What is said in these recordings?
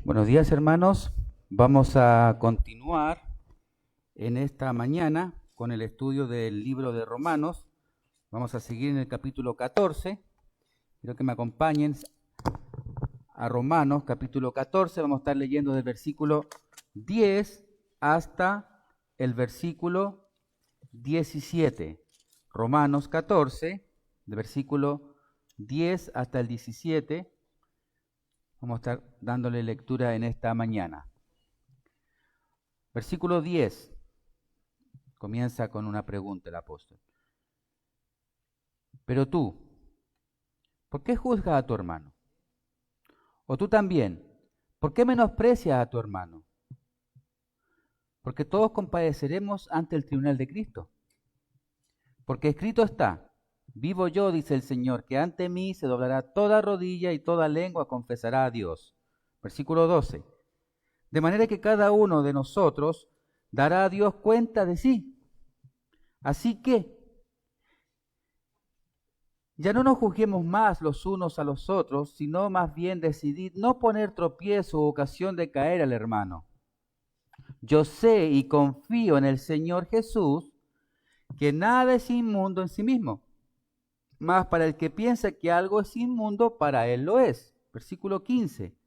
Buenos días, hermanos. Vamos a continuar en esta mañana con el estudio del libro de Romanos. Vamos a seguir en el capítulo 14. Quiero que me acompañen a Romanos, capítulo 14. Vamos a estar leyendo del versículo 10 hasta el versículo 17. Romanos 14, del versículo 10 hasta el 17. Vamos a estar dándole lectura en esta mañana. Versículo 10. Comienza con una pregunta el apóstol. Pero tú, ¿por qué juzgas a tu hermano? O tú también, ¿por qué menosprecias a tu hermano? Porque todos compadeceremos ante el tribunal de Cristo. Porque escrito está, vivo yo, dice el Señor, que ante mí se doblará toda rodilla y toda lengua confesará a Dios. Versículo 12. De manera que cada uno de nosotros dará a Dios cuenta de sí. Así que ya no nos juzguemos más los unos a los otros, sino más bien decidid no poner tropiezo o ocasión de caer al hermano. Yo sé y confío en el Señor Jesús que nada es inmundo en sí mismo, mas para el que piensa que algo es inmundo, para él lo es. Versículo 15.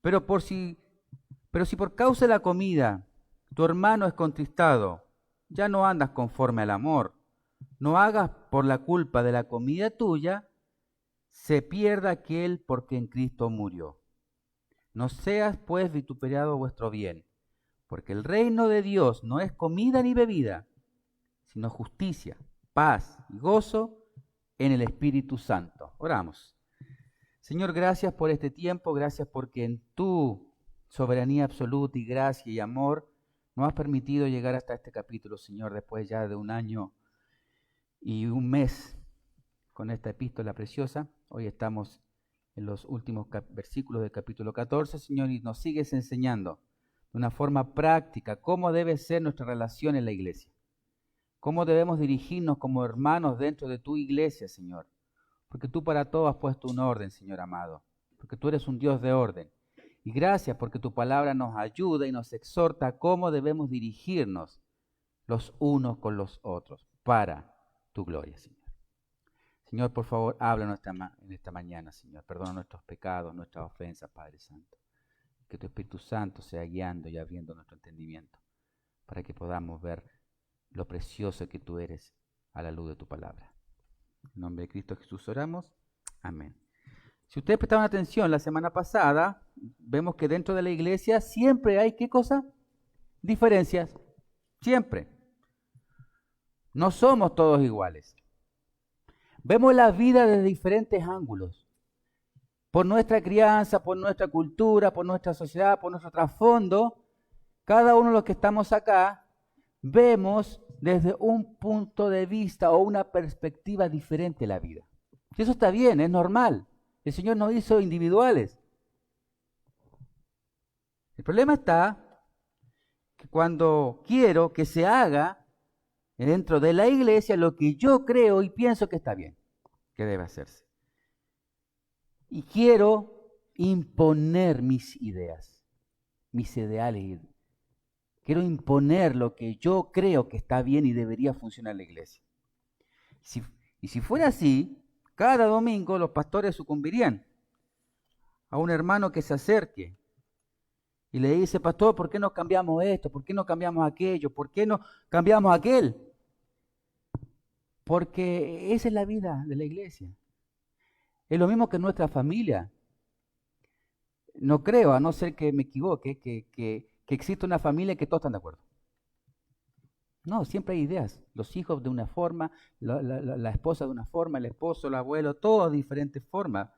Pero si por causa de la comida tu hermano es contristado, ya no andas conforme al amor. No hagas por la culpa de la comida tuya, se pierda aquel por quien Cristo murió. No seas pues vituperiado vuestro bien, porque el reino de Dios no es comida ni bebida, sino justicia, paz y gozo en el Espíritu Santo. Oramos. Señor, gracias por este tiempo, gracias porque en tu soberanía absoluta y gracia y amor nos has permitido llegar hasta este capítulo, Señor, después ya de un año y un mes con esta epístola preciosa. Hoy estamos en los últimos versículos del capítulo 14, Señor, y nos sigues enseñando de una forma práctica cómo debe ser nuestra relación en la iglesia, cómo debemos dirigirnos como hermanos dentro de tu iglesia, Señor, porque tú para todo has puesto un orden, Señor amado, porque tú eres un Dios de orden. Y gracias porque tu palabra nos ayuda y nos exhorta a cómo debemos dirigirnos los unos con los otros para tu gloria, Señor. Señor, por favor, háblanos en esta mañana, Señor. Perdona nuestros pecados, nuestras ofensas, Padre Santo. Que tu Espíritu Santo sea guiando y abriendo nuestro entendimiento para que podamos ver lo precioso que tú eres a la luz de tu palabra. En nombre de Cristo Jesús oramos. Amén. Si ustedes prestaron atención la semana pasada, vemos que dentro de la iglesia siempre hay, ¿qué cosa? Diferencias. Siempre. No somos todos iguales. Vemos la vida desde diferentes ángulos. Por nuestra crianza, por nuestra cultura, por nuestra sociedad, por nuestro trasfondo, cada uno de los que estamos acá, vemos desde un punto de vista o una perspectiva diferente la vida. Y eso está bien, es normal. El Señor nos hizo individuales. El problema está que cuando quiero que se haga dentro de la iglesia lo que yo creo y pienso que está bien, que debe hacerse. Y quiero imponer mis ideas, mis ideales. Quiero imponer lo que yo creo que está bien y debería funcionar en la iglesia. Y si fuera así, cada domingo los pastores sucumbirían a un hermano que se acerque y le dice, pastor, ¿por qué no cambiamos esto? ¿Por qué no cambiamos aquello? ¿Por qué no cambiamos aquel? Porque esa es la vida de la iglesia. Es lo mismo que nuestra familia. No creo, a no ser que me equivoque, que existe una familia en que todos están de acuerdo. No, siempre hay ideas. Los hijos de una forma, la esposa de una forma, el esposo, el abuelo, todos de diferentes formas.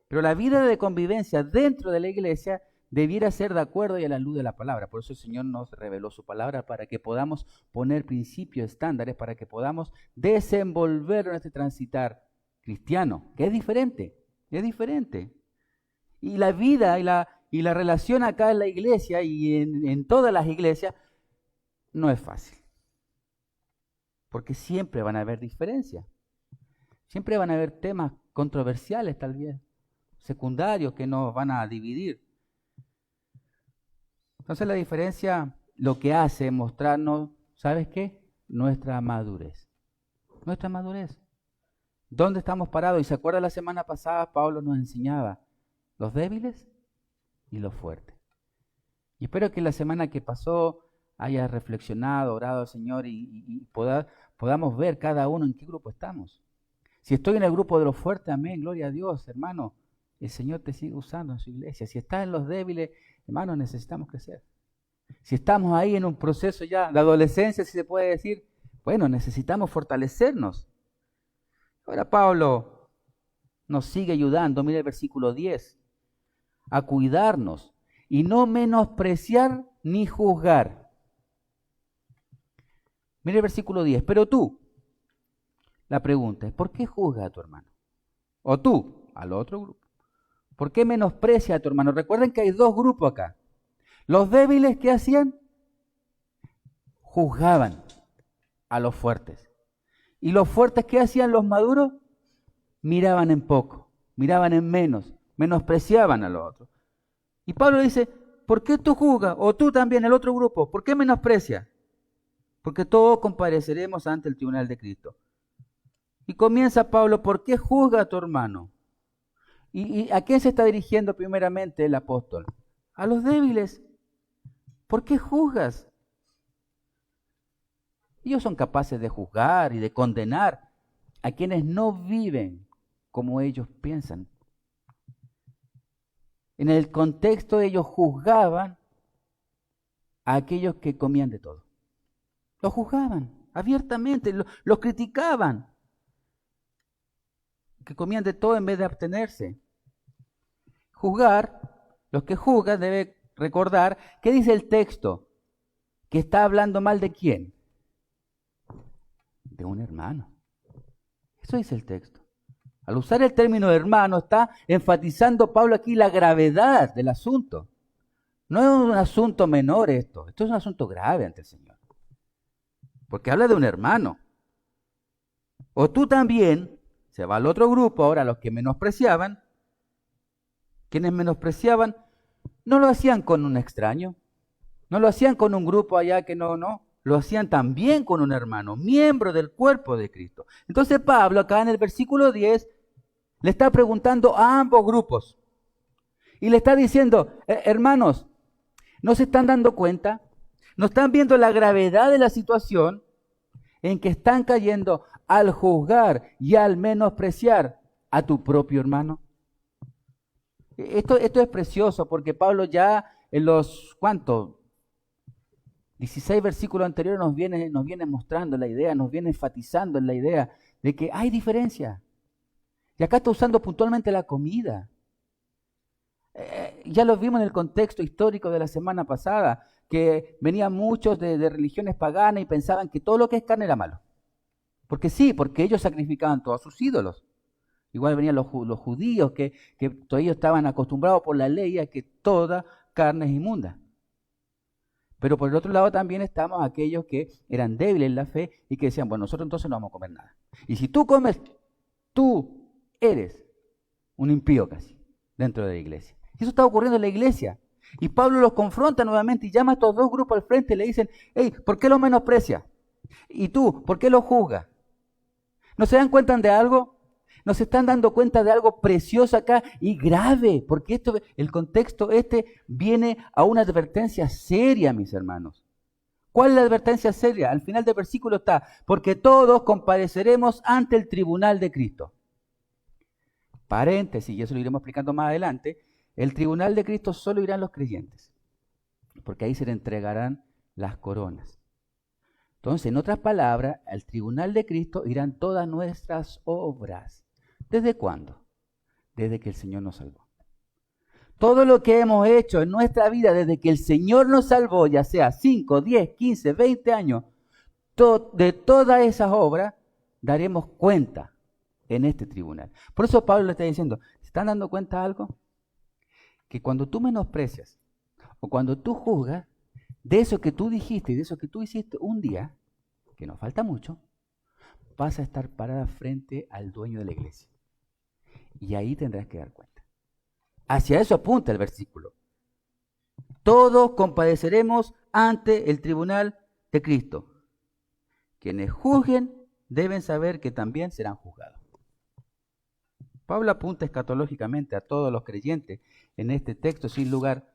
Pero la vida de convivencia dentro de la iglesia debiera ser de acuerdo y a la luz de la palabra. Por eso el Señor nos reveló su palabra para que podamos poner principios estándares, para que podamos desenvolver en este transitar cristiano, que es diferente, es diferente. Y la vida y la relación acá en la iglesia y en todas las iglesias no es fácil. Porque siempre van a haber diferencias. Siempre van a haber temas controversiales tal vez. secundarios que nos van a dividir. Entonces la diferencia lo que hace es mostrarnos, ¿sabes qué? Nuestra madurez. Nuestra madurez. ¿Dónde estamos parados? Y se acuerda la semana pasada, Pablo nos enseñaba los débiles y los fuertes. Y espero que la semana que pasó haya reflexionado, orado al Señor y podamos ver cada uno en qué grupo estamos. Si estoy en el grupo de los fuertes, amén, gloria a Dios, hermano. El Señor te sigue usando en su iglesia. Si estás en los débiles, hermano, necesitamos crecer. Si estamos ahí en un proceso ya de adolescencia, si se puede decir, bueno, necesitamos fortalecernos. Ahora Pablo nos sigue ayudando, mire el versículo 10, a cuidarnos y no menospreciar ni juzgar. Mire el versículo 10, pero tú, la pregunta es, ¿por qué juzgas a tu hermano? O tú, al otro grupo. ¿Por qué menosprecias a tu hermano? Recuerden que hay dos grupos acá. Los débiles, ¿qué hacían? Juzgaban a los fuertes. ¿Y los fuertes qué hacían los maduros? Miraban en poco, miraban en menos, menospreciaban a los otros. Y Pablo dice, ¿por qué tú juzgas? O tú también, el otro grupo, ¿por qué menosprecias? Porque todos compareceremos ante el tribunal de Cristo. Y comienza Pablo, ¿por qué juzga a tu hermano? ¿Y a quién se está dirigiendo primeramente el apóstol? A los débiles. ¿Por qué juzgas? Ellos son capaces de juzgar y de condenar a quienes no viven como ellos piensan. En el contexto ellos juzgaban a aquellos que comían de todo. Los juzgaban abiertamente, los criticaban. Que comían de todo en vez de abstenerse. Juzgar, los que juzgan deben recordar, ¿qué dice el texto? Que está hablando mal de quién. De un hermano. Eso dice el texto. Al usar el término hermano, está enfatizando Pablo aquí la gravedad del asunto. No es un asunto menor esto es un asunto grave ante el Señor. Porque habla de un hermano. O tú también, se va al otro grupo, ahora los que menospreciaban, quienes menospreciaban, no lo hacían con un extraño, no lo hacían con un grupo allá que no, lo hacían también con un hermano, miembro del cuerpo de Cristo. Entonces Pablo acá en el versículo 10 le está preguntando a ambos grupos y le está diciendo, hermanos, ¿no se están dando cuenta? ¿No están viendo la gravedad de la situación en que están cayendo al juzgar y al menospreciar a tu propio hermano? Esto es precioso porque Pablo ya en los, 16 versículos anteriores nos viene mostrando la idea, nos viene enfatizando en la idea de que hay diferencia. Y acá está usando puntualmente la comida. Ya lo vimos en el contexto histórico de la semana pasada, que venían muchos de religiones paganas y pensaban que todo lo que es carne era malo. Porque sí, porque ellos sacrificaban todos sus ídolos. Igual venían los judíos que ellos estaban acostumbrados por la ley a que toda carne es inmunda. Pero por el otro lado también estamos aquellos que eran débiles en la fe y que decían, bueno, nosotros entonces no vamos a comer nada. Y si tú comes, tú eres un impío casi dentro de la iglesia. Y eso está ocurriendo en la iglesia. Y Pablo los confronta nuevamente y llama a estos dos grupos al frente y le dicen, hey, ¿por qué los menosprecia? Y tú, ¿por qué los juzgas? ¿No se dan cuenta de algo? ¿No se están dando cuenta de algo precioso acá y grave? Porque el contexto viene a una advertencia seria, mis hermanos. ¿Cuál es la advertencia seria? Al final del versículo está, porque todos compareceremos ante el tribunal de Cristo. Paréntesis, y eso lo iremos explicando más adelante, el tribunal de Cristo solo irán los creyentes, porque ahí se le entregarán las coronas. Entonces, en otras palabras, al tribunal de Cristo irán todas nuestras obras. ¿Desde cuándo? Desde que el Señor nos salvó. Todo lo que hemos hecho en nuestra vida desde que el Señor nos salvó, ya sea 5, 10, 15, 20 años, de todas esas obras daremos cuenta en este tribunal. Por eso Pablo le está diciendo, ¿se están dando cuenta de algo? Que cuando tú menosprecias o cuando tú juzgas, de eso que tú dijiste y de eso que tú hiciste un día, que nos falta mucho, vas a estar parada frente al dueño de la iglesia. Y ahí tendrás que dar cuenta. Hacia eso apunta el versículo. Todos compadeceremos ante el tribunal de Cristo. Quienes juzguen deben saber que también serán juzgados. Pablo apunta escatológicamente a todos los creyentes en este texto sin lugar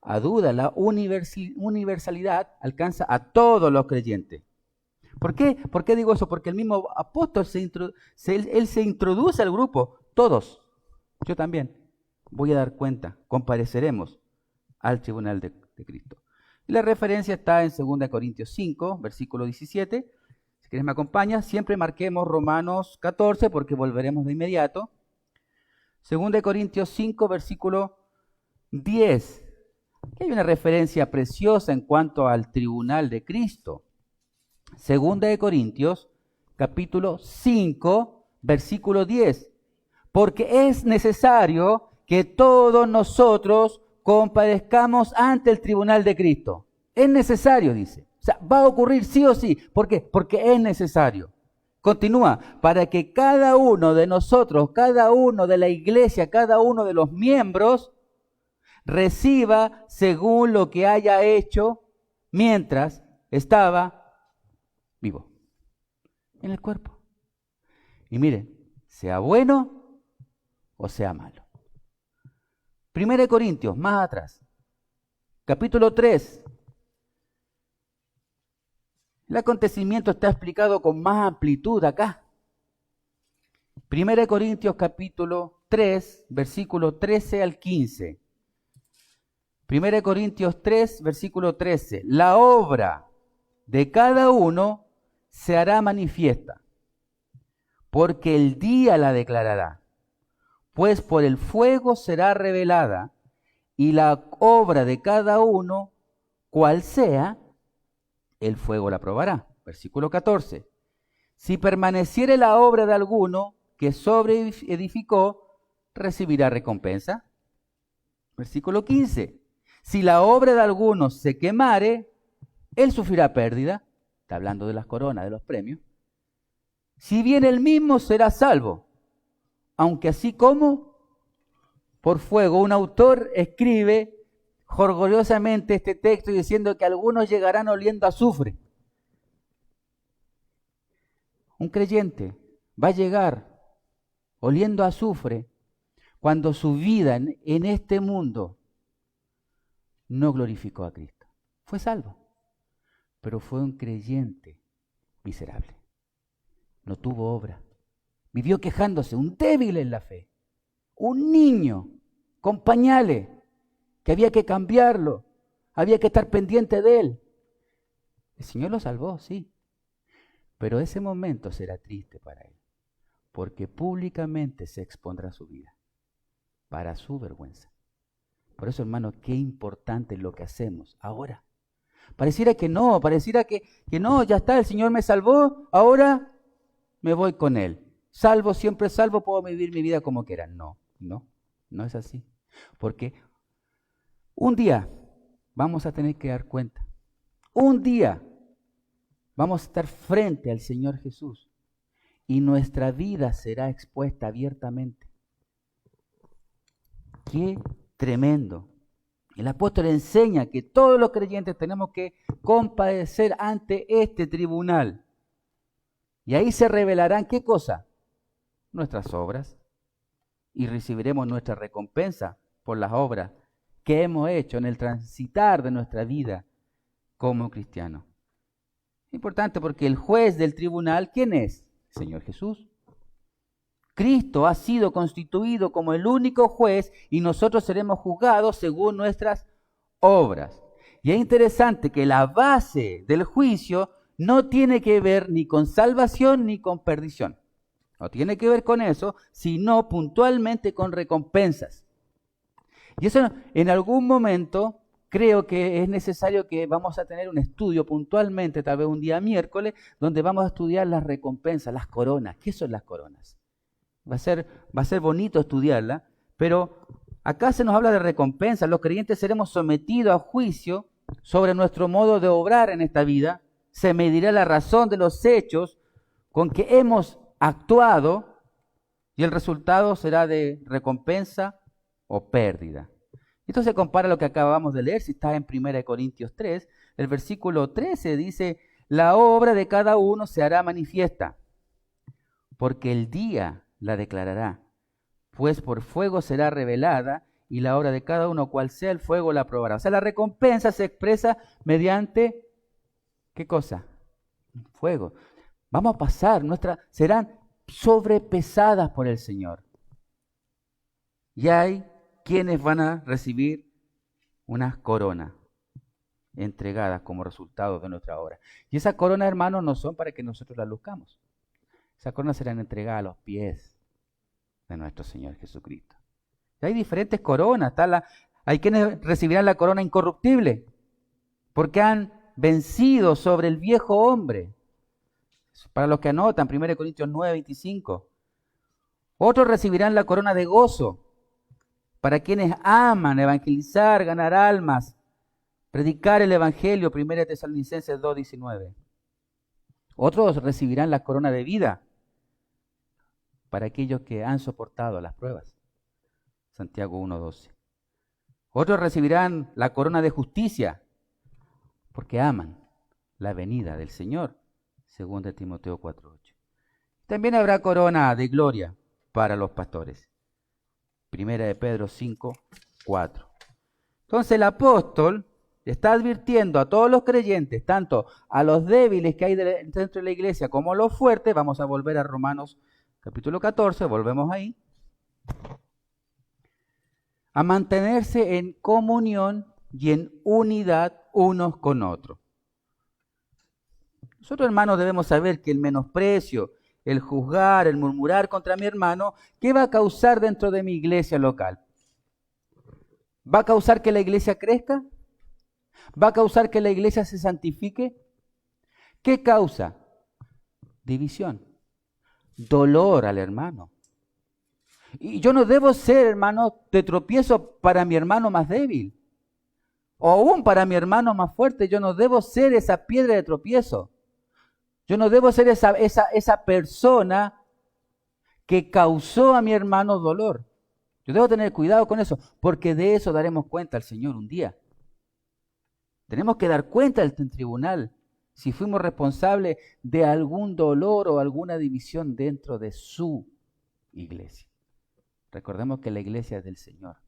a duda. La universalidad alcanza a todos los creyentes. ¿Por qué? ¿Por qué digo eso? Porque el mismo apóstol él se introduce al grupo. Todos, yo también, voy a dar cuenta, compareceremos al tribunal de Cristo. Y la referencia está en 2 Corintios 5, versículo 17. Si quieres me acompañas, siempre marquemos Romanos 14 porque volveremos de inmediato. 2 Corintios 5, versículo 10. Aquí hay una referencia preciosa en cuanto al tribunal de Cristo. 2 Corintios, capítulo 5, versículo 10. Porque es necesario que todos nosotros compadezcamos ante el tribunal de Cristo. Es necesario, dice. O sea, va a ocurrir sí o sí. ¿Por qué? Porque es necesario. Continúa, para que cada uno de nosotros, cada uno de la iglesia, cada uno de los miembros, reciba según lo que haya hecho mientras estaba vivo en el cuerpo. Y miren, sea bueno o sea malo. 1 Corintios, más atrás, capítulo 3. El acontecimiento está explicado con más amplitud acá. 1 Corintios capítulo 3, versículo 13 al 15. 1 Corintios 3, versículo 13. La obra de cada uno se hará manifiesta, porque el día la declarará, pues por el fuego será revelada, y la obra de cada uno, cual sea, el fuego la probará. Versículo 14. Si permaneciere la obra de alguno que sobreedificó, recibirá recompensa. Versículo 15. Si la obra de alguno se quemare, él sufrirá pérdida. Está hablando de las coronas, de los premios. Si bien él mismo será salvo, aunque así como por fuego. Un autor escribe jolgoriosamente este texto diciendo que algunos llegarán oliendo a azufre. Un creyente va a llegar oliendo a azufre cuando su vida en este mundo no glorificó a Cristo. Fue salvo, pero fue un creyente miserable. No tuvo obra. Vivió quejándose, un débil en la fe. Un niño con pañales, que había que cambiarlo, había que estar pendiente de él. El Señor lo salvó, sí, pero ese momento será triste para él, porque públicamente se expondrá su vida, para su vergüenza. Por eso, hermano, qué importante es lo que hacemos ahora. Pareciera que no, ya está, el Señor me salvó, ahora me voy con Él. Salvo, siempre salvo, puedo vivir mi vida como quiera. No es así. Porque un día vamos a tener que dar cuenta. Un día vamos a estar frente al Señor Jesús y nuestra vida será expuesta abiertamente. Qué tremendo. El apóstol enseña que todos los creyentes tenemos que compadecer ante este tribunal. Y ahí se revelarán, ¿qué cosa? Nuestras obras. Y recibiremos nuestra recompensa por las obras que hemos hecho en el transitar de nuestra vida como cristianos. Importante porque el juez del tribunal, ¿quién es? El Señor Jesús. Cristo ha sido constituido como el único juez y nosotros seremos juzgados según nuestras obras. Y es interesante que la base del juicio no tiene que ver ni con salvación ni con perdición. No tiene que ver con eso, sino puntualmente con recompensas. Y eso en algún momento creo que es necesario que vamos a tener un estudio puntualmente, tal vez un día miércoles, donde vamos a estudiar las recompensas, las coronas. ¿Qué son las coronas? Va a ser bonito estudiarla, pero acá se nos habla de recompensas. Los creyentes seremos sometidos a juicio sobre nuestro modo de obrar en esta vida. Se medirá la razón de los hechos con que hemos actuado y el resultado será de recompensa o pérdida. Esto se compara a lo que acabamos de leer, si está en 1 Corintios 3, el versículo 13 dice, la obra de cada uno se hará manifiesta, porque el día la declarará, pues por fuego será revelada, y la obra de cada uno, cual sea el fuego, la probará. O sea, la recompensa se expresa mediante, ¿qué cosa? Fuego. Vamos a pasar, serán sobrepesadas por el Señor. Y hay quienes van a recibir unas coronas entregadas como resultado de nuestra obra. Y esas coronas, hermanos, no son para que nosotros las luzcamos. Esas coronas serán entregadas a los pies de nuestro Señor Jesucristo. Y hay diferentes coronas. Hay quienes recibirán la corona incorruptible porque han vencido sobre el viejo hombre. Para los que anotan, 1 Corintios 9, 25. Otros recibirán la corona de gozo. Para quienes aman evangelizar, ganar almas, predicar el evangelio, 1 Tesalonicenses 2, 19. Otros recibirán la corona de vida. Para aquellos que han soportado las pruebas. Santiago 1, 12. Otros recibirán la corona de justicia. Porque aman la venida del Señor. 2 Timoteo 4:8. También habrá corona de gloria para los pastores. 1 de Pedro 5:4. Entonces el apóstol está advirtiendo a todos los creyentes, tanto a los débiles que hay dentro de la iglesia como a los fuertes. Vamos a volver a Romanos capítulo 14, volvemos ahí. A mantenerse en comunión y en unidad unos con otros. Nosotros, hermanos, debemos saber que el menosprecio, el juzgar, el murmurar contra mi hermano, ¿qué va a causar dentro de mi iglesia local? ¿Va a causar que la iglesia crezca? ¿Va a causar que la iglesia se santifique? ¿Qué causa? División, dolor al hermano. Y yo no debo ser, hermano, de tropiezo para mi hermano más débil. O aún para mi hermano más fuerte, yo no debo ser esa piedra de tropiezo. Yo no debo ser esa persona que causó a mi hermano dolor. Yo debo tener cuidado con eso, porque de eso daremos cuenta al Señor un día. Tenemos que dar cuenta en tribunal si fuimos responsables de algún dolor o alguna división dentro de su iglesia. Recordemos que la iglesia es del Señor.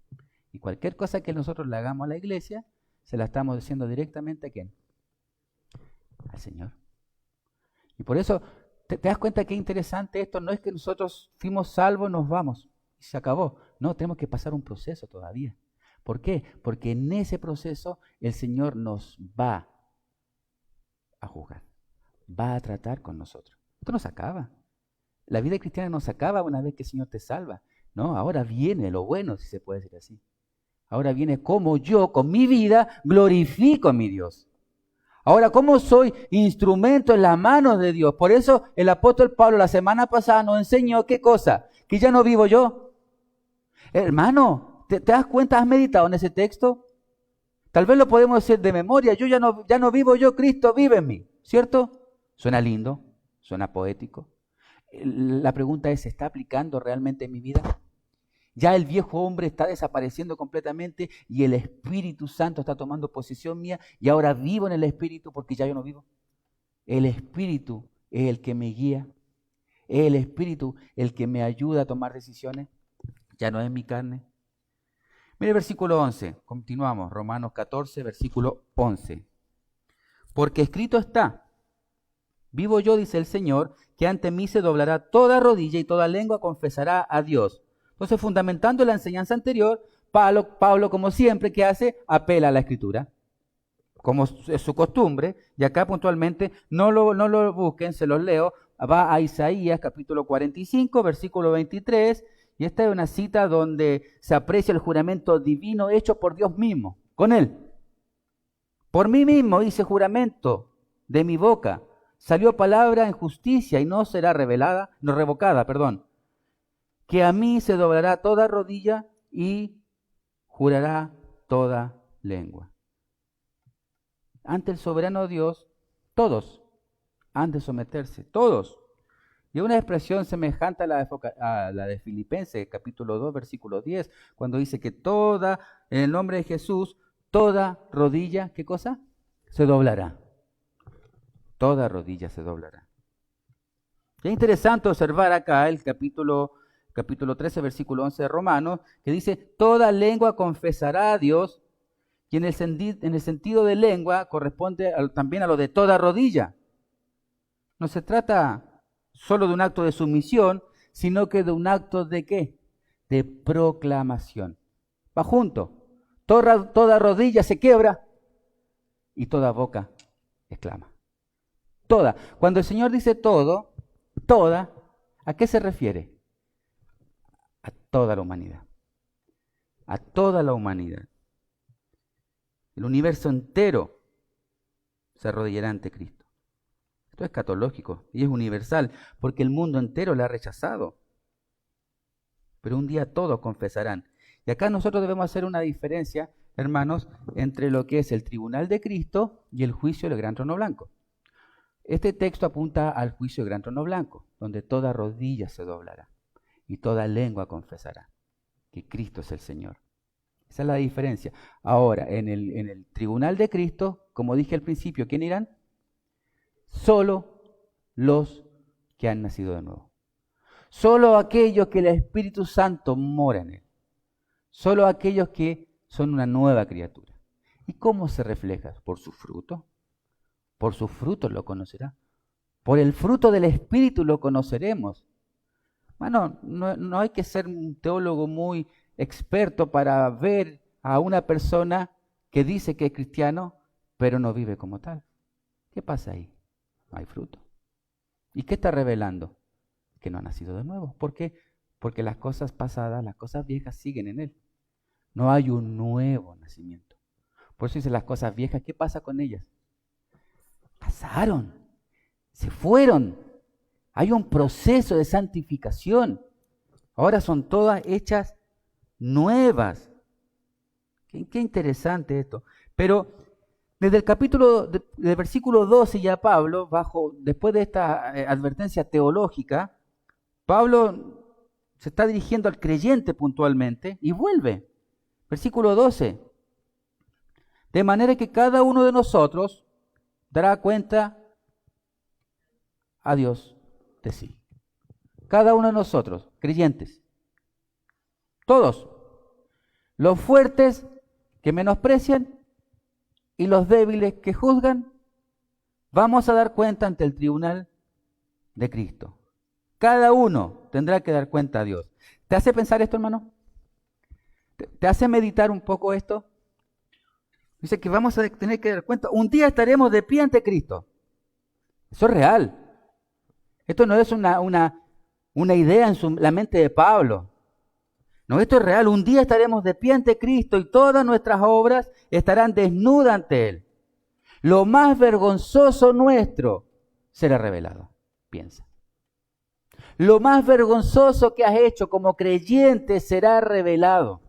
Y cualquier cosa que nosotros le hagamos a la iglesia, se la estamos diciendo directamente ¿a quién? Al Señor. Y por eso, ¿te das cuenta qué interesante esto? No es que nosotros fuimos salvos, nos vamos y se acabó. No, tenemos que pasar un proceso todavía. ¿Por qué? Porque en ese proceso el Señor nos va a juzgar, va a tratar con nosotros. Esto no se acaba. La vida cristiana no se acaba una vez que el Señor te salva. No, ahora viene lo bueno, si se puede decir así. Ahora viene cómo yo, con mi vida, glorifico a mi Dios. Ahora, ¿cómo soy instrumento en las manos de Dios? Por eso el apóstol Pablo la semana pasada nos enseñó ¿qué cosa? Que ya no vivo yo. Hermano, ¿te das cuenta? ¿Has meditado en ese texto? Tal vez lo podemos decir de memoria. Yo ya no vivo yo, Cristo vive en mí. ¿Cierto? Suena lindo, suena poético. La pregunta es, ¿se está aplicando realmente en mi vida? Ya el viejo hombre está desapareciendo completamente y el Espíritu Santo está tomando posesión mía y ahora vivo en el Espíritu porque ya yo no vivo. El Espíritu es el que me guía, es el Espíritu el que me ayuda a tomar decisiones, ya no es mi carne. Mire el versículo 11, continuamos, Romanos 14, versículo 11. Porque escrito está, vivo yo, dice el Señor, que ante mí se doblará toda rodilla y toda lengua confesará a Dios. Entonces, fundamentando la enseñanza anterior, Pablo, como siempre, ¿qué hace? Apela a la Escritura, como es su costumbre, y acá puntualmente, no lo busquen, se los leo, va a Isaías capítulo 45, versículo 23, y esta es una cita donde se aprecia el juramento divino hecho por Dios mismo, con él. Por mí mismo hice juramento de mi boca, salió palabra en justicia y no será revocada, que a mí se doblará toda rodilla y jurará toda lengua. Ante el soberano Dios, todos han de someterse, todos. Y una expresión semejante a la de Filipenses, capítulo 2, versículo 10, cuando dice que en el nombre de Jesús, toda rodilla, ¿qué cosa? Se doblará. Toda rodilla se doblará. Es interesante observar acá el capítulo 13, versículo 11 de Romanos, que dice, toda lengua confesará a Dios, y en el sentido de lengua corresponde también a lo de toda rodilla. No se trata solo de un acto de sumisión, sino que de un acto de ¿qué? De proclamación. Va junto. Toda rodilla se quiebra y toda boca exclama. Toda. Cuando el Señor dice todo, toda, ¿a qué se refiere? A toda la humanidad. A toda la humanidad. El universo entero se arrodillará ante Cristo. Esto es escatológico y es universal, porque el mundo entero la ha rechazado. Pero un día todos confesarán. Y acá nosotros debemos hacer una diferencia, hermanos, entre lo que es el tribunal de Cristo y el juicio del gran trono blanco. Este texto apunta al juicio del gran trono blanco, donde toda rodilla se doblará y toda lengua confesará que Cristo es el Señor. Esa es la diferencia. Ahora, en el tribunal de Cristo, como dije al principio, ¿quién irán? Solo los que han nacido de nuevo. Solo aquellos que el Espíritu Santo mora en él. Solo aquellos que son una nueva criatura. ¿Y cómo se refleja? Por su fruto. Por sus frutos lo conocerá. Por el fruto del Espíritu lo conoceremos. Bueno, no hay que ser un teólogo muy experto para ver a una persona que dice que es cristiano, pero no vive como tal. ¿Qué pasa ahí? No hay fruto. ¿Y qué está revelando? Que no ha nacido de nuevo. ¿Por qué? Porque las cosas pasadas, las cosas viejas siguen en él. No hay un nuevo nacimiento. Por eso dice las cosas viejas, ¿qué pasa con ellas? Pasaron, se fueron. Hay un proceso de santificación. Ahora son todas hechas nuevas. Qué interesante esto. Pero desde el capítulo, del versículo 12 ya Pablo, después de esta advertencia teológica, Pablo se está dirigiendo al creyente puntualmente y vuelve. Versículo 12. De manera que cada uno de nosotros dará cuenta a Dios de sí. Cada uno de nosotros, creyentes. Todos. Los fuertes que menosprecian y los débiles que juzgan, vamos a dar cuenta ante el tribunal de Cristo. Cada uno tendrá que dar cuenta a Dios. ¿Te hace pensar esto, hermano? ¿Te hace meditar un poco esto? Dice que vamos a tener que dar cuenta. Un día estaremos de pie ante Cristo. Eso es real. Esto no es una idea en la mente de Pablo. No, esto es real. Un día estaremos de pie ante Cristo y todas nuestras obras estarán desnudas ante Él. Lo más vergonzoso nuestro será revelado. Piensa. Lo más vergonzoso que has hecho como creyente será revelado.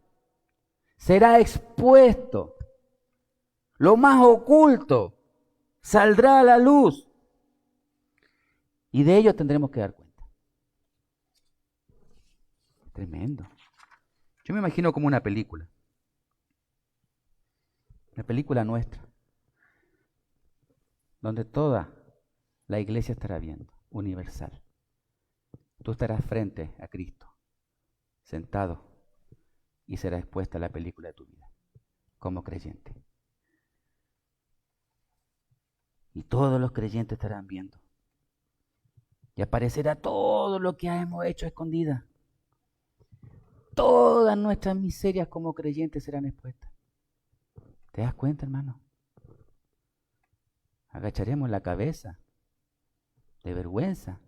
Será expuesto. Lo más oculto saldrá a la luz. Y de ello tendremos que dar cuenta. Tremendo. Yo me imagino como una película. Una película nuestra. Donde toda la iglesia estará viendo. Universal. Tú estarás frente a Cristo. Sentado. Y será expuesta la película de tu vida. Como creyente. Y todos los creyentes estarán viendo. Y aparecerá todo lo que hemos hecho a escondida. Todas nuestras miserias como creyentes serán expuestas. ¿Te das cuenta, hermano? Agacharemos la cabeza de vergüenza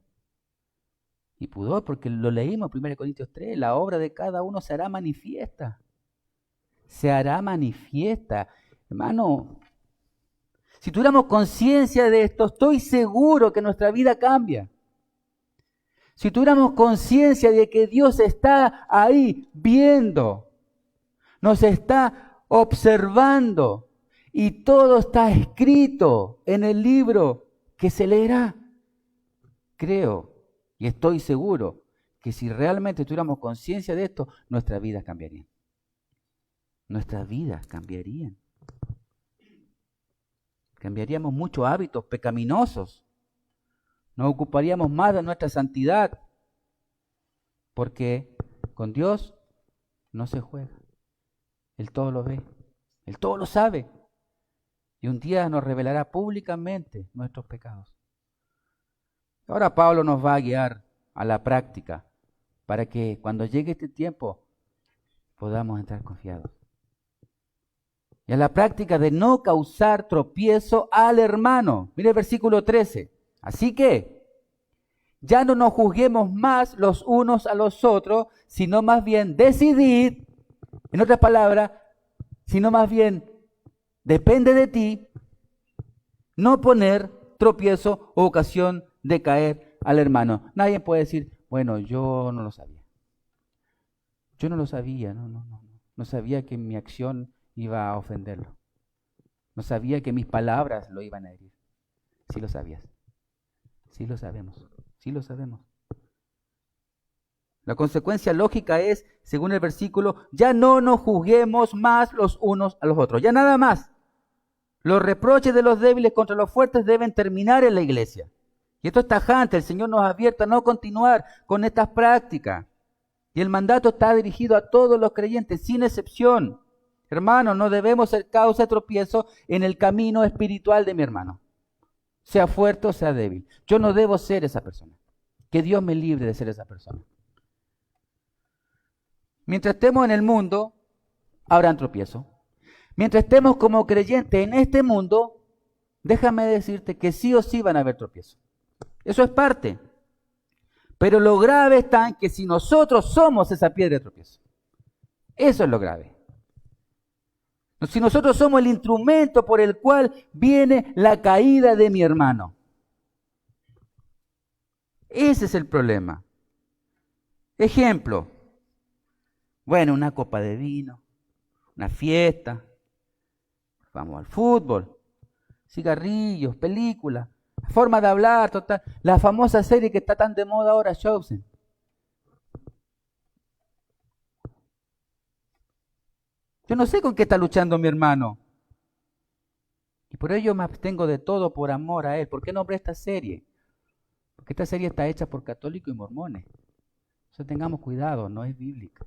y pudor, porque lo leímos en 1 Corintios 3, la obra de cada uno se hará manifiesta. Se hará manifiesta. Hermano, si tuviéramos conciencia de esto, estoy seguro que nuestra vida cambia. Si tuviéramos conciencia de que Dios está ahí viendo, nos está observando y todo está escrito en el libro que se leerá, creo Y estoy seguro que si realmente tuviéramos conciencia de esto, nuestras vidas cambiarían. Nuestras vidas cambiarían. Cambiaríamos muchos hábitos pecaminosos. Nos ocuparíamos más de nuestra santidad. Porque con Dios no se juega. Él todo lo ve. Él todo lo sabe. Y un día nos revelará públicamente nuestros pecados. Ahora Pablo nos va a guiar a la práctica para que cuando llegue este tiempo podamos entrar confiados. Y a la práctica de no causar tropiezo al hermano. Mire el versículo 13. Así que ya no nos juzguemos más los unos a los otros, sino más bien decidid, en otras palabras, sino más bien depende de ti, no poner tropiezo o ocasión de caer al hermano. Nadie puede decir, bueno, yo no lo sabía. Yo no lo sabía, no sabía que mi acción iba a ofenderlo. No sabía que mis palabras lo iban a herir. Sí lo sabías. Sí lo sabemos. Sí lo sabemos. La consecuencia lógica es, según el versículo, ya no nos juzguemos más los unos a los otros. Ya nada más. Los reproches de los débiles contra los fuertes deben terminar en la iglesia. Y esto es tajante. El Señor nos advierte a no continuar con estas prácticas. Y el mandato está dirigido a todos los creyentes, sin excepción. Hermanos, no debemos ser causa de tropiezo en el camino espiritual de mi hermano. Sea fuerte o sea débil. Yo no debo ser esa persona. Que Dios me libre de ser esa persona. Mientras estemos en el mundo, habrán tropiezos. Mientras estemos como creyentes en este mundo, déjame decirte que sí o sí van a haber tropiezos. Eso es parte. Pero lo grave está en que si nosotros somos esa piedra de tropiezo. Eso es lo grave. Si nosotros somos el instrumento por el cual viene la caída de mi hermano. Ese es el problema. Ejemplo. Bueno, una copa de vino, una fiesta, vamos al fútbol, cigarrillos, películas, forma de hablar, total. La famosa serie que está tan de moda ahora, Chosen. Yo no sé con qué está luchando mi hermano. Y por ello me abstengo de todo por amor a él. ¿Por qué nombré esta serie? Porque esta serie está hecha por católicos y mormones. Entonces tengamos cuidado, no es bíblica.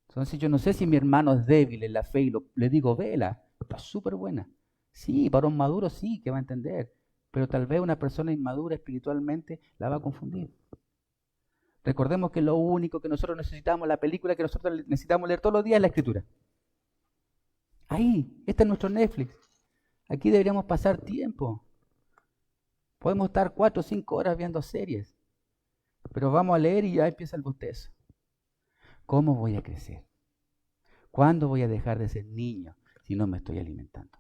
Entonces yo no sé si mi hermano es débil en la fe y le digo, vela, está súper buena. Sí, para un maduro sí, que va a entender. Pero tal vez una persona inmadura espiritualmente la va a confundir. Recordemos que lo único que nosotros necesitamos, la película que nosotros necesitamos leer todos los días es la Escritura. Ahí, este es nuestro Netflix. Aquí deberíamos pasar tiempo. Podemos estar 4 o 5 horas viendo series. Pero vamos a leer y ya empieza el bostezo. ¿Cómo voy a crecer? ¿Cuándo voy a dejar de ser niño si no me estoy alimentando?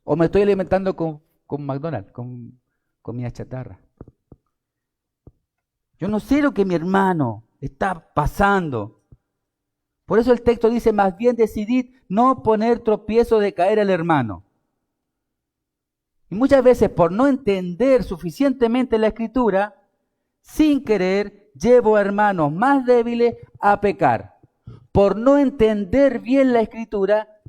O me estoy alimentando con McDonald's, con comida chatarra. Yo no sé lo que mi hermano está pasando. Por eso el texto dice, más bien decidid no poner tropiezo de caer al hermano. Y muchas veces por no entender suficientemente la Escritura, sin querer llevo a hermanos más débiles a pecar. Por no entender bien la Escritura,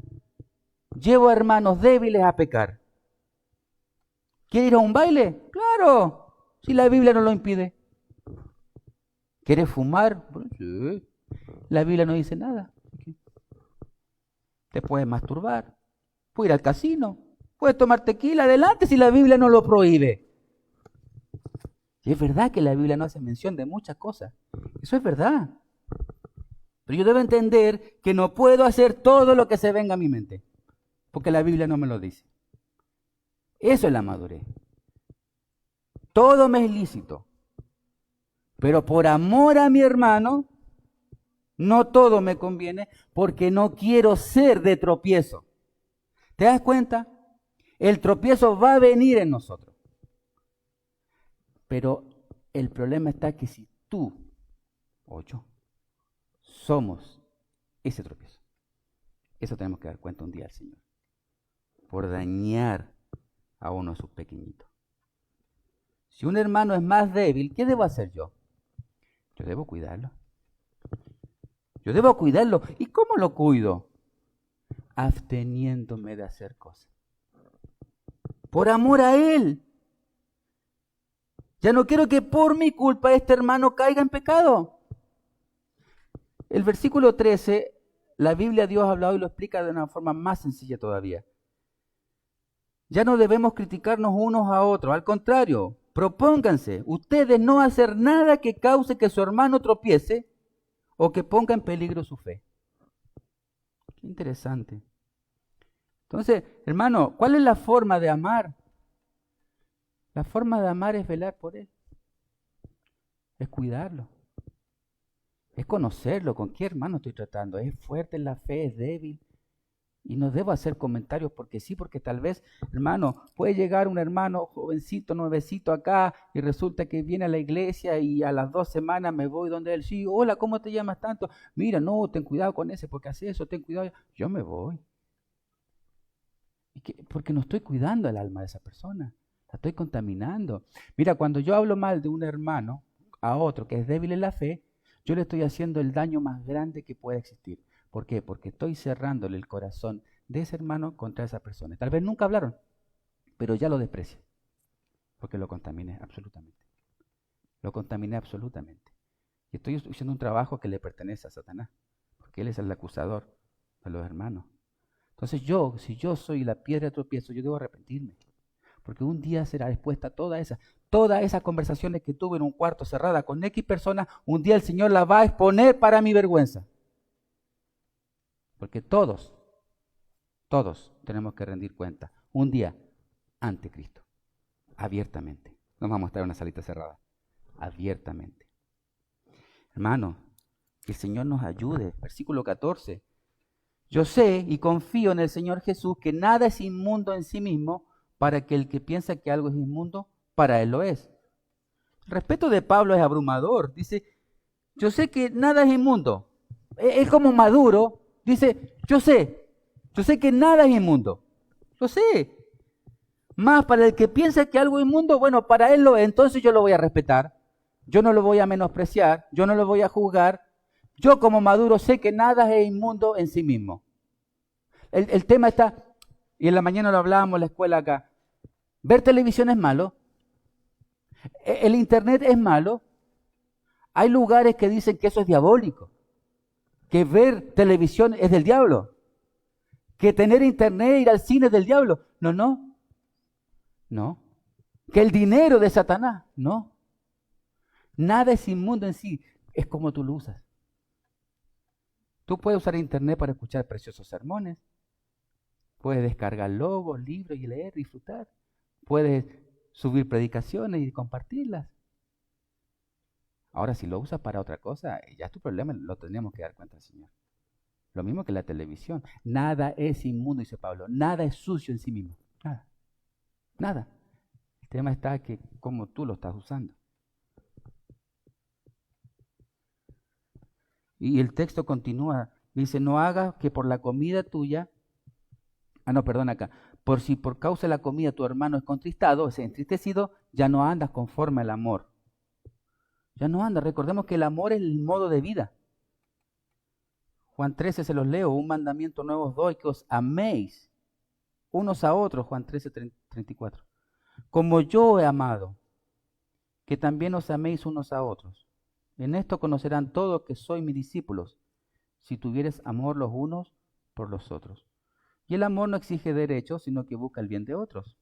llevo a hermanos débiles a pecar. ¿Quiere ir a un baile? Claro, si la Biblia no lo impide. ¿Quiere fumar? Bueno, sí. La Biblia no dice nada. Te puedes masturbar, puedes ir al casino, puedes tomar tequila, adelante si la Biblia no lo prohíbe. Y es verdad que la Biblia no hace mención de muchas cosas. Eso es verdad. Pero yo debo entender que no puedo hacer todo lo que se venga a mi mente, porque la Biblia no me lo dice. Eso es la madurez. Todo me es lícito, pero por amor a mi hermano, no todo me conviene porque no quiero ser de tropiezo. ¿Te das cuenta? El tropiezo va a venir en nosotros. Pero el problema está que si tú o yo somos ese tropiezo, eso tenemos que dar cuenta un día al Señor. Por dañar a uno de sus pequeñitos. Si un hermano es más débil, ¿qué debo hacer yo? Yo debo cuidarlo. Yo debo cuidarlo. ¿Y cómo lo cuido? Absteniéndome de hacer cosas. Por amor a él. Ya no quiero que por mi culpa este hermano caiga en pecado. El versículo 13, la Biblia Dios ha hablado y lo explica de una forma más sencilla todavía. Ya no debemos criticarnos unos a otros, al contrario, propónganse ustedes no hacer nada que cause que su hermano tropiece o que ponga en peligro su fe. Qué interesante. Entonces, hermano, ¿cuál es la forma de amar? La forma de amar es velar por él, es cuidarlo, es conocerlo, con qué hermano estoy tratando, es fuerte en la fe, es débil. Y no debo hacer comentarios porque sí, porque tal vez, hermano, puede llegar un hermano jovencito, nuevecito acá y resulta que viene a la iglesia y a las 2 semanas me voy donde él, sí, hola, ¿cómo te llamas tanto? Mira, no, ten cuidado con ese porque hace eso, ten cuidado. Yo me voy. Porque no estoy cuidando el alma de esa persona, la estoy contaminando. Mira, cuando yo hablo mal de un hermano a otro que es débil en la fe, yo le estoy haciendo el daño más grande que puede existir. ¿Por qué? Porque estoy cerrándole el corazón de ese hermano contra esa persona. Tal vez nunca hablaron, pero ya lo desprecio, porque lo contaminé absolutamente. Lo contaminé absolutamente. Y estoy haciendo un trabajo que le pertenece a Satanás, porque él es el acusador de los hermanos. Entonces si yo soy la piedra de tropiezo, yo debo arrepentirme. Porque un día será expuesta todas esas conversaciones que tuve en un cuarto cerrada con X personas, un día el Señor las va a exponer para mi vergüenza. Porque todos tenemos que rendir cuenta un día ante Cristo, abiertamente. No vamos a estar en una salita cerrada, abiertamente. Hermano, que el Señor nos ayude. Versículo 14. Yo sé y confío en el Señor Jesús que nada es inmundo en sí mismo para que el que piensa que algo es inmundo, para él lo es. El respeto de Pablo es abrumador. Dice, yo sé que nada es inmundo. Es como Maduro. Dice, yo sé que nada es inmundo. Lo sé. Más para el que piensa que algo es inmundo, bueno, para él lo es. Entonces yo lo voy a respetar. Yo no lo voy a menospreciar. Yo no lo voy a juzgar. Yo como Maduro sé que nada es inmundo en sí mismo. El tema está, y en la mañana lo hablábamos en la escuela acá, ver televisión es malo, el internet es malo, hay lugares que dicen que eso es diabólico, que ver televisión es del diablo, que tener internet, ir al cine es del diablo. No. Que el dinero de Satanás, no. Nada es inmundo en sí, es como tú lo usas. Tú puedes usar internet para escuchar preciosos sermones, puedes descargar logos, libros y leer, disfrutar. Puedes subir predicaciones y compartirlas. Ahora, si lo usas para otra cosa, ya es tu problema, lo tendríamos que dar cuenta al Señor. Lo mismo que la televisión. Nada es inmundo, dice Pablo. Nada es sucio en sí mismo. Nada. El tema está que cómo tú lo estás usando. Y el texto continúa. Dice, no hagas que por la comida tuya, acá. Por si por causa de la comida tu hermano es contristado, o sea, entristecido, ya no andas conforme al amor. Ya no andas. Recordemos que el amor es el modo de vida. Juan 13 se los leo. Un mandamiento nuevo os doy, que os améis unos a otros. Juan 13, 34. Como yo he amado, que también os améis unos a otros. En esto conocerán todos que sois mis discípulos, si tuvieres amor los unos por los otros. Y el amor no exige derechos, sino que busca el bien de otros.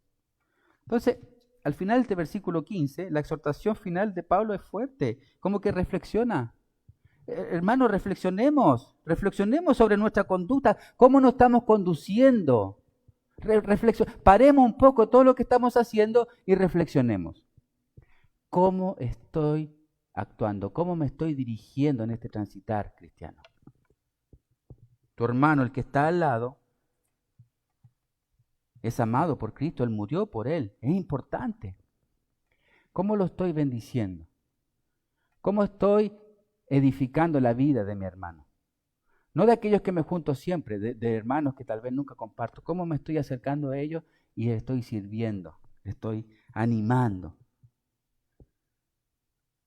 Entonces, al final de este versículo 15, la exhortación final de Pablo es fuerte, como que reflexiona. Hermanos, reflexionemos sobre nuestra conducta, cómo nos estamos conduciendo. Paremos un poco todo lo que estamos haciendo y reflexionemos. ¿Cómo estoy actuando? ¿Cómo me estoy dirigiendo en este transitar cristiano? Tu hermano, el que está al lado, es amado por Cristo, Él murió por él, es importante. ¿Cómo lo estoy bendiciendo? ¿Cómo estoy edificando la vida de mi hermano? No de aquellos que me junto siempre, de hermanos que tal vez nunca comparto. ¿Cómo me estoy acercando a ellos y les estoy sirviendo? Les estoy animando.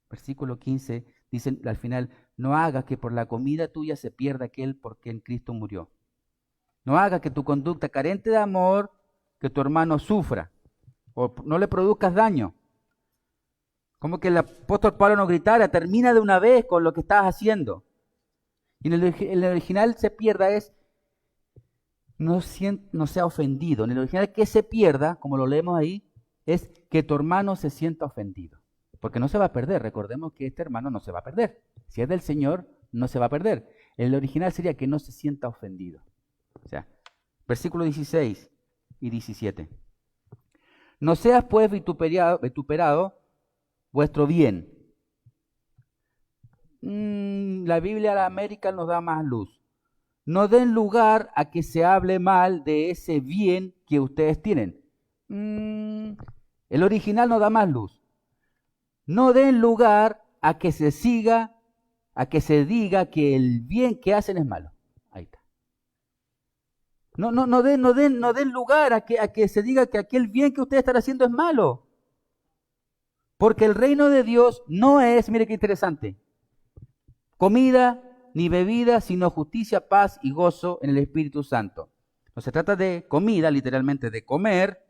Versículo 15, dice al final, no hagas que por la comida tuya se pierda aquel por quien Cristo murió. No hagas que tu conducta carente de amor, que tu hermano sufra, o no le produzcas daño. Como que el apóstol Pablo nos gritara, termina de una vez con lo que estás haciendo. Y en el original se pierda es, no sea ofendido. En el original que se pierda, como lo leemos ahí, es que tu hermano se sienta ofendido. Porque no se va a perder, recordemos que este hermano no se va a perder. Si es del Señor, no se va a perder. El original sería que no se sienta ofendido. O sea, versículo 16 y 17. No seas pues vituperado vuestro bien. La Biblia de la América nos da más luz. No den lugar a que se hable mal de ese bien que ustedes tienen. El original nos da más luz. No den lugar a que se diga que el bien que hacen es malo. Ahí está. No den lugar a que se diga que aquel bien que ustedes están haciendo es malo. Porque el reino de Dios no es, mire qué interesante, comida ni bebida, sino justicia, paz y gozo en el Espíritu Santo. No se trata de comida, literalmente de comer.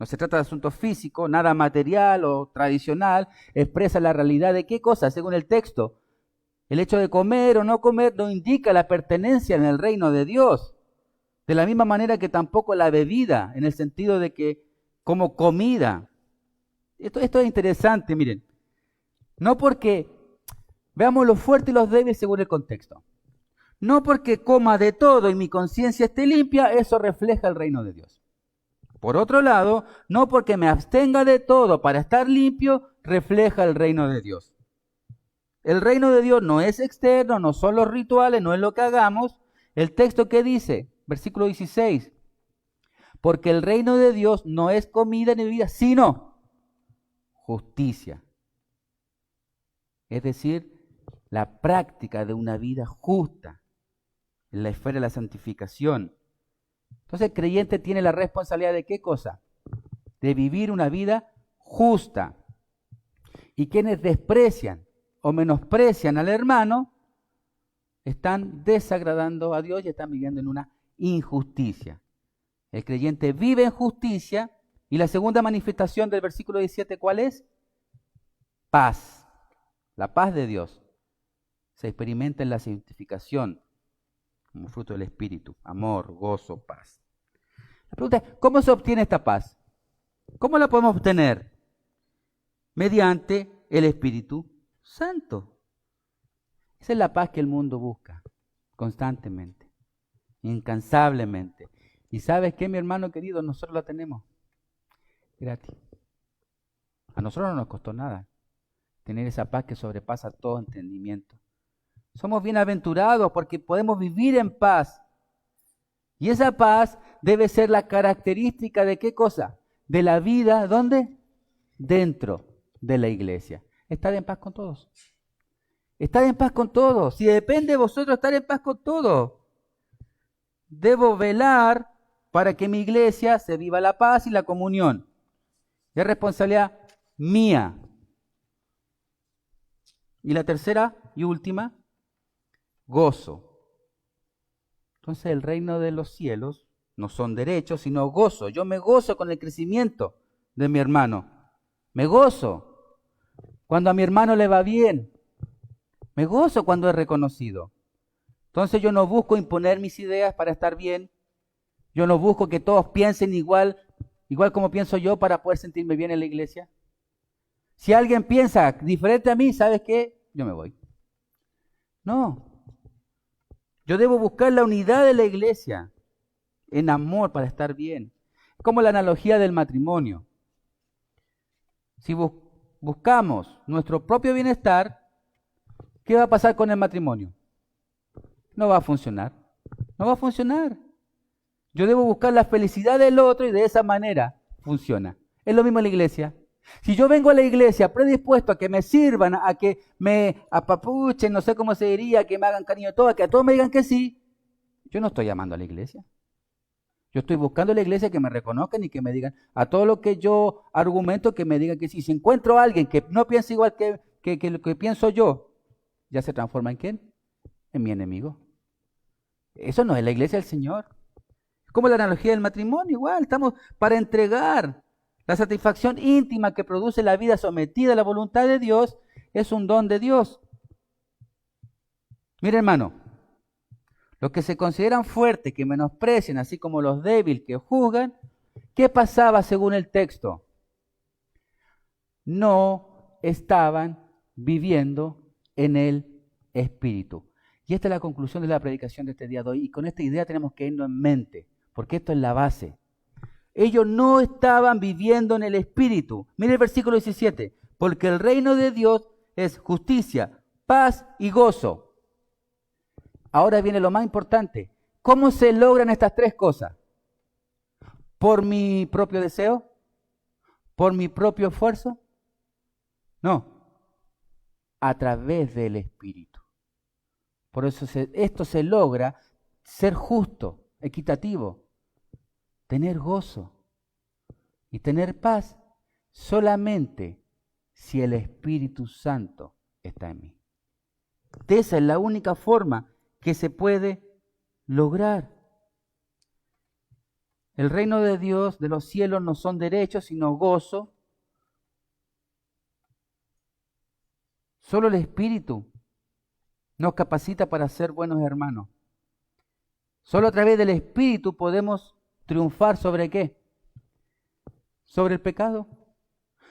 No se trata de asuntos físicos, nada material o tradicional. Expresa la realidad de qué cosa, según el texto. El hecho de comer o no comer no indica la pertenencia en el reino de Dios. De la misma manera que tampoco la bebida, en el sentido de que como comida. Esto es interesante, miren. No porque, veamos los fuertes y los débiles según el contexto. No porque coma de todo y mi conciencia esté limpia, eso refleja el reino de Dios. Por otro lado, no porque me abstenga de todo para estar limpio, refleja el reino de Dios. El reino de Dios no es externo, no son los rituales, no es lo que hagamos. El texto que dice, versículo 16, porque el reino de Dios no es comida ni bebida, sino justicia. Es decir, la práctica de una vida justa en la esfera de la santificación. Entonces el creyente tiene la responsabilidad de ¿qué cosa? De vivir una vida justa. Y quienes desprecian o menosprecian al hermano, están desagradando a Dios y están viviendo en una injusticia. El creyente vive en justicia y la segunda manifestación del versículo 17, ¿cuál es? Paz. La paz de Dios se experimenta en la santificación como fruto del Espíritu, amor, gozo, paz. La pregunta es, ¿cómo se obtiene esta paz? ¿Cómo la podemos obtener? Mediante el Espíritu Santo. Esa es la paz que el mundo busca constantemente, incansablemente. ¿Y sabes qué, mi hermano querido? Nosotros la tenemos gratis. A nosotros no nos costó nada tener esa paz que sobrepasa todo entendimiento. Somos bienaventurados porque podemos vivir en paz. Y esa paz debe ser la característica de ¿qué cosa? De la vida, ¿dónde? Dentro de la iglesia. Estar en paz con todos. Estar en paz con todos. Si depende de vosotros estar en paz con todos. Debo velar para que en mi iglesia se viva la paz y la comunión. Es responsabilidad mía. Y la tercera y última, gozo. Entonces el reino de los cielos no son derechos, sino gozo. Yo me gozo con el crecimiento de mi hermano. Me gozo cuando a mi hermano le va bien. Me gozo cuando es reconocido. Entonces yo no busco imponer mis ideas para estar bien. Yo no busco que todos piensen igual como pienso yo para poder sentirme bien en la iglesia. Si alguien piensa diferente a mí, ¿sabes qué? Yo me voy. No. Yo debo buscar la unidad de la iglesia en amor para estar bien. Es como la analogía del matrimonio. Si buscamos nuestro propio bienestar, ¿qué va a pasar con el matrimonio? No va a funcionar. No va a funcionar. Yo debo buscar la felicidad del otro y de esa manera funciona. Es lo mismo en la iglesia. Si yo vengo a la iglesia predispuesto a que me sirvan, a que me apapuchen, no sé cómo se diría, que me hagan cariño todo, que a todos me digan que sí, yo no estoy llamando a la iglesia. Yo estoy buscando a la iglesia que me reconozcan y que me digan, a todo lo que yo argumento, que me digan que sí. Si encuentro a alguien que no piensa igual que lo que pienso yo ya se transforma en ¿quién? En mi enemigo. Eso no es la iglesia del Señor. Como la analogía del matrimonio, igual, estamos para entregar. La satisfacción íntima que produce la vida sometida a la voluntad de Dios es un don de Dios. Mira, hermano, los que se consideran fuertes, que menosprecian, así como los débiles que juzgan, ¿qué pasaba según el texto? No estaban viviendo en el Espíritu. Y esta es la conclusión de la predicación de este día de hoy. Y con esta idea tenemos que irnos en mente, porque esto es la base. Ellos no estaban viviendo en el Espíritu. Mire el versículo 17. Porque el reino de Dios es justicia, paz y gozo. Ahora viene lo más importante. ¿Cómo se logran estas tres cosas? ¿Por mi propio deseo? ¿Por mi propio esfuerzo? No. A través del Espíritu. Por eso esto se logra ser justo, equitativo, tener gozo y tener paz solamente si el Espíritu Santo está en mí. Esa es la única forma que se puede lograr. El reino de Dios, de los cielos, no son derechos, sino gozo. Solo el Espíritu nos capacita para ser buenos hermanos. Solo a través del Espíritu podemos triunfar ¿sobre qué? Sobre el pecado.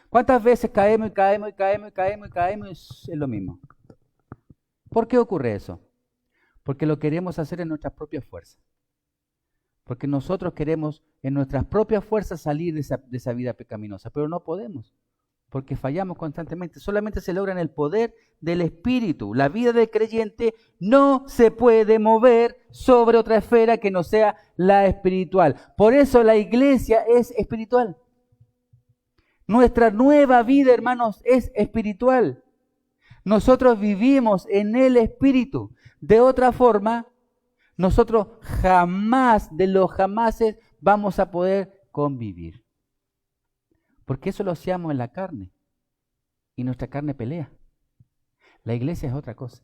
¿Cuántas veces caemos y es lo mismo? ¿Por qué ocurre eso? Porque lo queremos hacer en nuestras propias fuerzas. Porque nosotros queremos en nuestras propias fuerzas salir de esa vida pecaminosa, pero no podemos. Porque fallamos constantemente. Solamente se logra en el poder del Espíritu. La vida del creyente no se puede mover sobre otra esfera que no sea la espiritual. Por eso la iglesia es espiritual. Nuestra nueva vida, hermanos, es espiritual. Nosotros vivimos en el Espíritu. De otra forma, nosotros jamás, de los jamases, vamos a poder convivir. Porque eso lo hacíamos en la carne. Y nuestra carne pelea. La iglesia es otra cosa.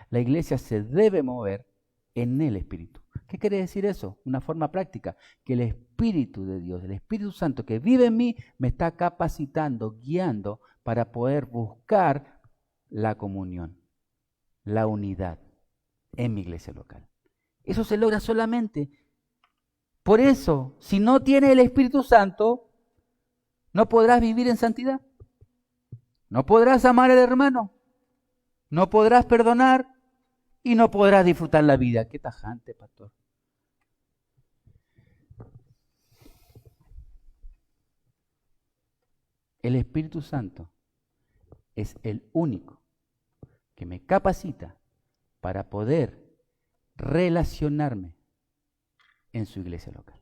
La iglesia se debe mover en el Espíritu. ¿Qué quiere decir eso? Una forma práctica. Que el Espíritu de Dios, el Espíritu Santo que vive en mí, me está capacitando, guiando para poder buscar la comunión, la unidad en mi iglesia local. Eso se logra solamente. Por eso, si no tienes el Espíritu Santo, no podrás vivir en santidad. No podrás amar al hermano. No podrás perdonar y no podrás disfrutar la vida. Qué tajante, pastor. El Espíritu Santo es el único que me capacita para poder relacionarme en su iglesia local.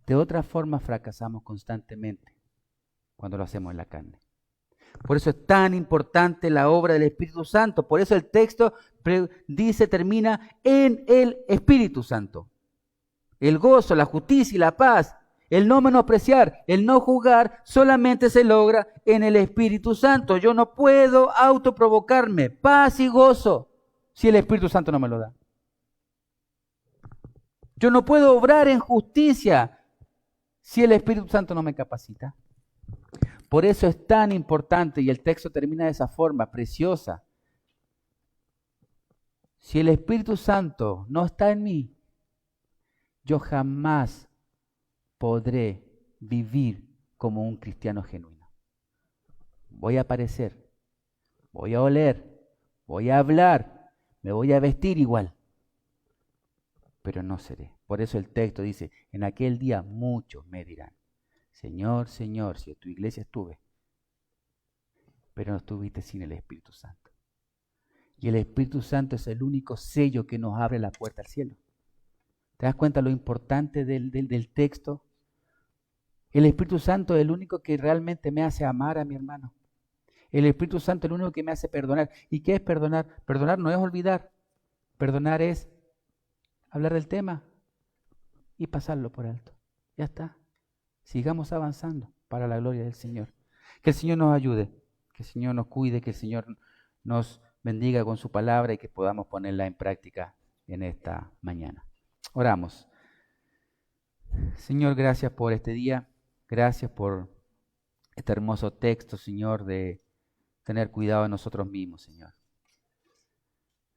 De otra forma fracasamos constantemente cuando lo hacemos en la carne. Por eso es tan importante la obra del Espíritu Santo. Por eso el texto termina en el Espíritu Santo. El gozo, la justicia y la paz, el no menospreciar, el no juzgar, solamente se logra en el Espíritu Santo. Yo no puedo autoprovocarme paz y gozo si el Espíritu Santo no me lo da. Yo no puedo obrar en justicia si el Espíritu Santo no me capacita. Por eso es tan importante, y el texto termina de esa forma preciosa. Si el Espíritu Santo no está en mí, yo jamás podré vivir como un cristiano genuino. Voy a parecer, voy a oler, voy a hablar, me voy a vestir igual, pero no seré. Por eso el texto dice, en aquel día muchos me dirán, Señor, Señor, si en tu iglesia estuve, pero no estuviste sin el Espíritu Santo. Y el Espíritu Santo es el único sello que nos abre la puerta al cielo. ¿Te das cuenta lo importante del texto? El Espíritu Santo es el único que realmente me hace amar a mi hermano. El Espíritu Santo es el único que me hace perdonar. ¿Y qué es perdonar? Perdonar no es olvidar. Perdonar es hablar del tema y pasarlo por alto. Ya está. Sigamos avanzando para la gloria del Señor. Que el Señor nos ayude. Que el Señor nos cuide, que el Señor nos bendiga con su palabra y que podamos ponerla en práctica en esta mañana. Oramos. Señor, gracias por este día. Gracias por este hermoso texto, Señor, de tener cuidado de nosotros mismos, Señor.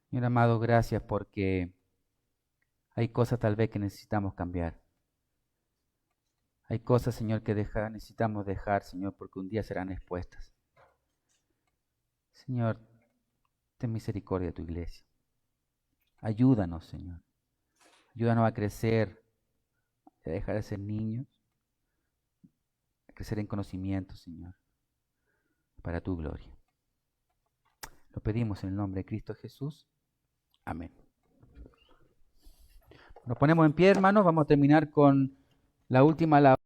Señor amado, gracias porque hay cosas tal vez que necesitamos cambiar. Hay cosas, Señor, que necesitamos dejar, Señor, porque un día serán expuestas. Señor, ten misericordia de tu iglesia. Ayúdanos, Señor. Ayúdanos a crecer, a dejar de ser niños, a crecer en conocimiento, Señor, para tu gloria. Lo pedimos en el nombre de Cristo Jesús. Amén. Nos ponemos en pie, hermanos. Vamos a terminar con la última